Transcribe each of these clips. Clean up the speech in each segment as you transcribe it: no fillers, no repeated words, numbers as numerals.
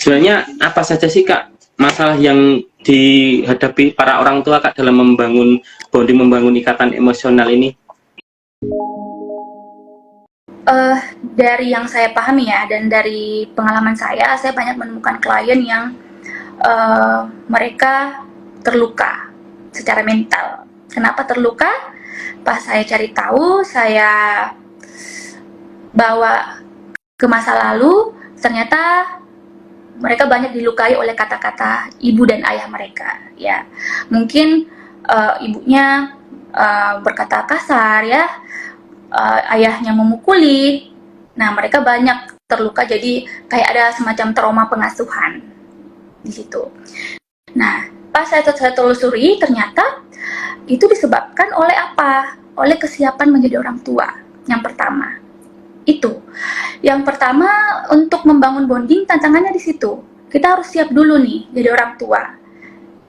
Sebenarnya apa saja sih Kak masalah yang dihadapi para orang tua Kak dalam membangun bonding, membangun ikatan emosional ini? Dari yang saya pahami ya, dan dari pengalaman saya banyak menemukan klien yang mereka terluka secara mental. Kenapa terluka? Pas saya cari tahu, saya bawa ke masa lalu, ternyata mereka banyak dilukai oleh kata-kata ibu dan ayah mereka. Ya, mungkin ibunya berkata kasar ya, ayahnya memukuli. Nah, mereka banyak terluka, jadi kayak ada semacam trauma pengasuhan di situ. Nah, pas saya telusuri, ternyata itu disebabkan oleh apa? Oleh kesiapan menjadi orang tua. Yang pertama, itu. Yang pertama, untuk membangun bonding, tantangannya di situ. Kita harus siap dulu nih, jadi orang tua.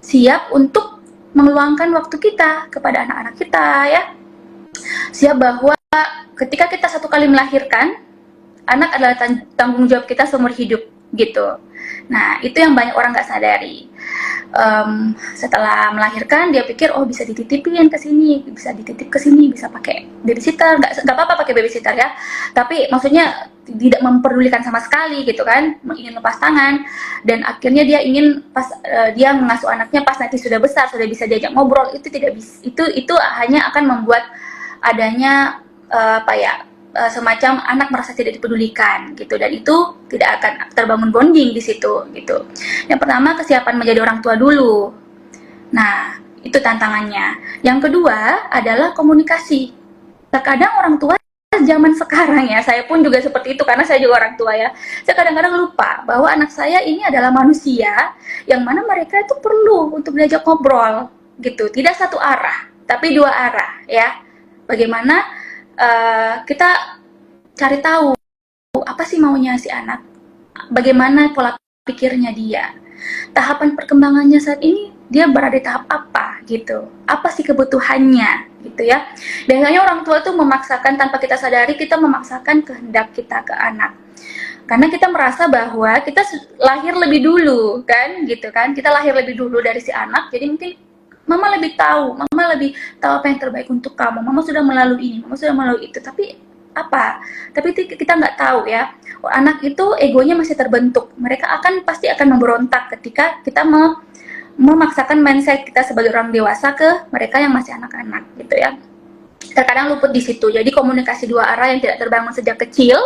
Siap untuk meluangkan waktu kita kepada anak-anak kita ya. Siap bahwa ketika kita satu kali melahirkan, anak adalah tanggung jawab kita seumur hidup gitu. Nah, itu yang banyak orang nggak sadari. Setelah melahirkan, dia pikir oh bisa dititipin ke sini, bisa dititip ke sini, bisa pakai babysitter, nggak apa-apa pakai babysitter ya. Tapi maksudnya tidak memperdulikan sama sekali gitu kan, ingin lepas tangan, dan akhirnya dia ingin pas dia mengasuh anaknya pas nanti sudah besar, sudah bisa diajak ngobrol, itu tidak bisa, itu hanya akan membuat adanya semacam anak merasa tidak dipedulikan gitu, dan itu tidak akan terbangun bonding di situ gitu. Yang pertama, kesiapan menjadi orang tua dulu. Nah, itu tantangannya. Yang kedua adalah komunikasi. Terkadang orang tua zaman sekarang ya, saya pun juga seperti itu karena saya juga orang tua ya. Saya kadang-kadang lupa bahwa anak saya ini adalah manusia yang mana mereka itu perlu untuk diajak ngobrol gitu. Tidak satu arah, tapi dua arah ya. Bagaimana kita cari tahu apa sih maunya si anak, bagaimana pola pikirnya dia, tahapan perkembangannya saat ini, dia berada di tahap apa gitu, apa sih kebutuhannya gitu ya. Biasanya orang tua tuh memaksakan, tanpa kita sadari kita memaksakan kehendak kita ke anak, karena kita merasa bahwa kita lahir lebih dulu kan gitu kan, kita lahir lebih dulu dari si anak, jadi mungkin mama lebih tahu, mama lebih tahu apa yang terbaik untuk kamu, mama sudah melalui ini, mama sudah melalui itu. Tapi apa? Tapi kita nggak tahu ya. Anak itu egonya masih terbentuk, mereka pasti akan memberontak ketika kita memaksakan mindset kita sebagai orang dewasa ke mereka yang masih anak-anak gitu ya. Terkadang luput di situ. Jadi komunikasi dua arah yang tidak terbangun sejak kecil,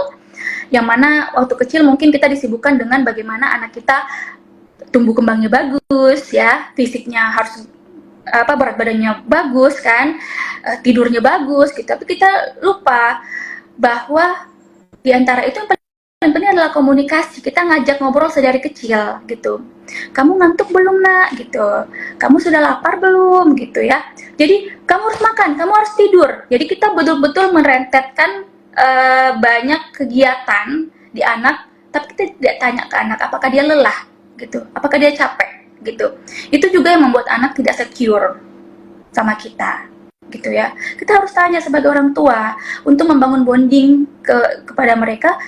yang mana waktu kecil mungkin kita disibukkan dengan bagaimana anak kita tumbuh kembangnya bagus ya, fisiknya harus berat badannya bagus kan, tidurnya bagus gitu. Tapi kita lupa bahwa di antara itu yang paling penting adalah komunikasi. Kita ngajak ngobrol sedari kecil gitu. Kamu ngantuk belum nak gitu, kamu sudah lapar belum gitu ya. Jadi kamu harus makan, kamu harus tidur. Jadi kita betul-betul merentetkan banyak kegiatan di anak, tapi kita tidak tanya ke anak apakah dia lelah gitu, apakah dia capek gitu. Itu juga yang membuat anak tidak secure sama kita gitu ya. Kita harus tanya sebagai orang tua untuk membangun bonding kepada mereka,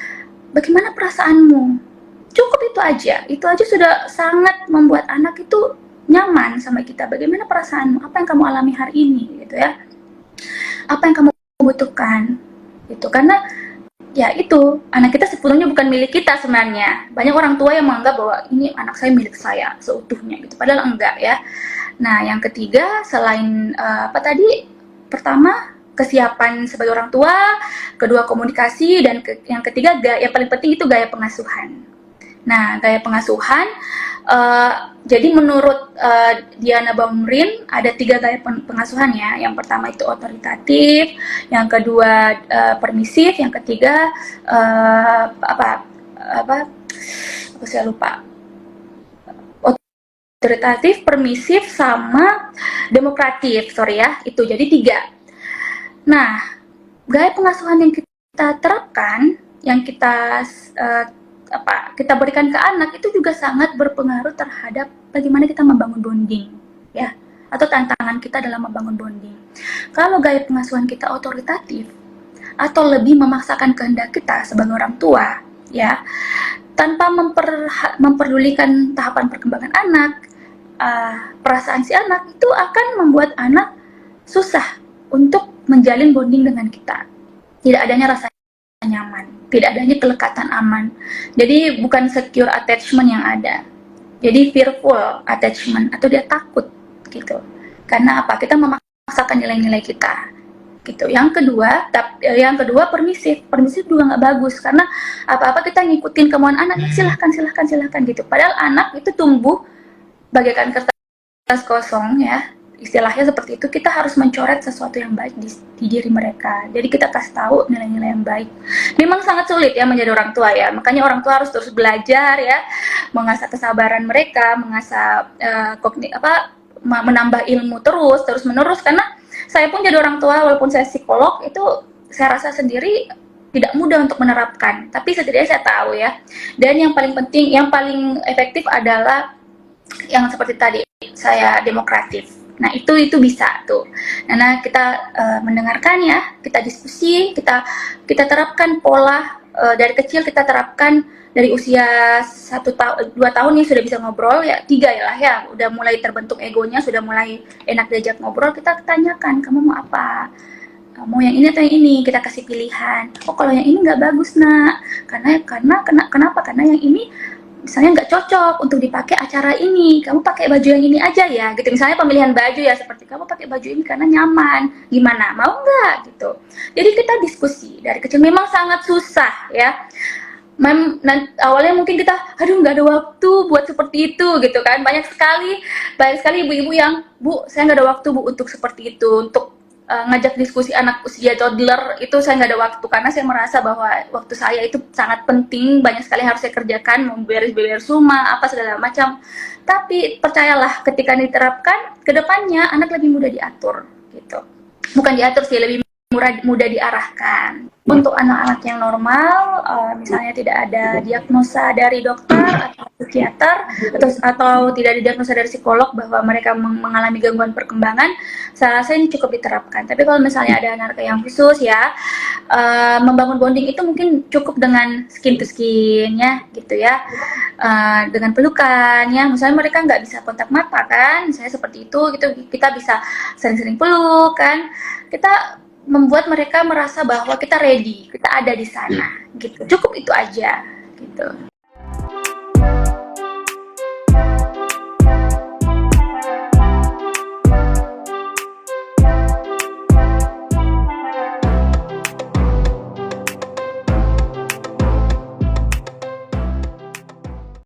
bagaimana perasaanmu, cukup itu aja sudah sangat membuat anak itu nyaman sama kita. Bagaimana perasaanmu, apa yang kamu alami hari ini gitu ya, apa yang kamu butuhkan gitu. Karena ya itu, anak kita sepenuhnya bukan milik kita sebenarnya. Banyak orang tua yang menganggap bahwa ini anak saya milik saya seutuhnya gitu, padahal enggak ya. Nah, yang ketiga selain pertama kesiapan sebagai orang tua, kedua komunikasi, dan yang ketiga yang paling penting itu gaya pengasuhan. Nah, gaya pengasuhan, jadi menurut Diana Baumrind ada 3 gaya pengasuhan ya. Yang pertama itu otoritatif, yang kedua permisif, yang ketiga saya lupa. Otoritatif, permisif, sama demokratif, itu jadi 3. Nah, gaya pengasuhan yang kita terapkan, yang kita berikan ke anak itu juga sangat berpengaruh terhadap bagaimana kita membangun bonding ya, atau tantangan kita dalam membangun bonding. Kalau gaya pengasuhan kita otoritatif atau lebih memaksakan kehendak kita sebagai orang tua ya, tanpa memperdulikan tahapan perkembangan anak, perasaan si anak itu akan membuat anak susah untuk menjalin bonding dengan kita. Tidak adanya rasa nyaman, tidak adanya kelekatan aman. Jadi bukan secure attachment yang ada. Jadi fearful attachment, atau dia takut gitu. Karena apa? Kita memaksakan nilai-nilai kita gitu. Yang kedua permisif juga nggak bagus, karena apa-apa kita ngikutin kemauan anak, silahkan gitu. Padahal anak itu tumbuh bagaikan kertas kosong, ya, istilahnya seperti itu. Kita harus mencoret sesuatu yang baik di diri mereka. Jadi kita kasih tahu nilai-nilai yang baik. Memang sangat sulit ya menjadi orang tua ya, makanya orang tua harus terus belajar ya, mengasah kesabaran mereka, mengasah menambah ilmu terus menerus. Karena saya pun jadi orang tua, walaupun saya psikolog, itu saya rasa sendiri tidak mudah untuk menerapkan, tapi setidaknya saya tahu ya. Dan yang paling penting, yang paling efektif adalah yang seperti tadi, saya demokratif. Nah, itu bisa tuh. Karena kita mendengarkan ya, kita diskusi, kita terapkan pola dari kecil, kita terapkan dari usia 1 tahun 2 tahun ya, sudah bisa ngobrol ya, 3 ya lah ya, udah mulai terbentuk egonya, sudah mulai enak diajak ngobrol. Kita tanyakan, kamu mau apa? Mau yang ini atau yang ini? Kita kasih pilihan. Oh, kalau yang ini nggak bagus nak, kenapa? Karena yang ini misalnya nggak cocok untuk dipakai acara ini, kamu pakai baju yang ini aja ya, gitu. Misalnya pemilihan baju ya, seperti kamu pakai baju ini karena nyaman, gimana, mau nggak gitu. Jadi kita diskusi dari kecil. Memang sangat susah ya, awalnya mungkin kita, aduh nggak ada waktu buat seperti itu gitu kan. Banyak sekali ibu-ibu yang, Bu, saya nggak ada waktu Bu untuk seperti itu, untuk ngajak diskusi anak usia toddler itu. Saya nggak ada waktu, karena saya merasa bahwa waktu saya itu sangat penting, banyak sekali yang harus saya kerjakan, mau beres-beres rumah, apa segala macam. Tapi percayalah, ketika diterapkan, kedepannya anak lebih mudah diatur gitu. Bukan diatur sih, lebih mudah diarahkan. Untuk anak-anak yang normal, misalnya tidak ada diagnosa dari dokter atau psikiater, atau tidak ada diagnosa dari psikolog bahwa mereka mengalami gangguan perkembangan, saya rasa ini cukup diterapkan. Tapi kalau misalnya ada anak yang khusus ya, membangun bonding itu mungkin cukup dengan skin to skin ya, gitu ya, dengan pelukan ya. Misalnya mereka nggak bisa kontak mata kan, misalnya seperti itu gitu, kita bisa sering-sering peluk kan. Kita membuat mereka merasa bahwa kita ready, kita ada di sana gitu. Cukup itu aja gitu.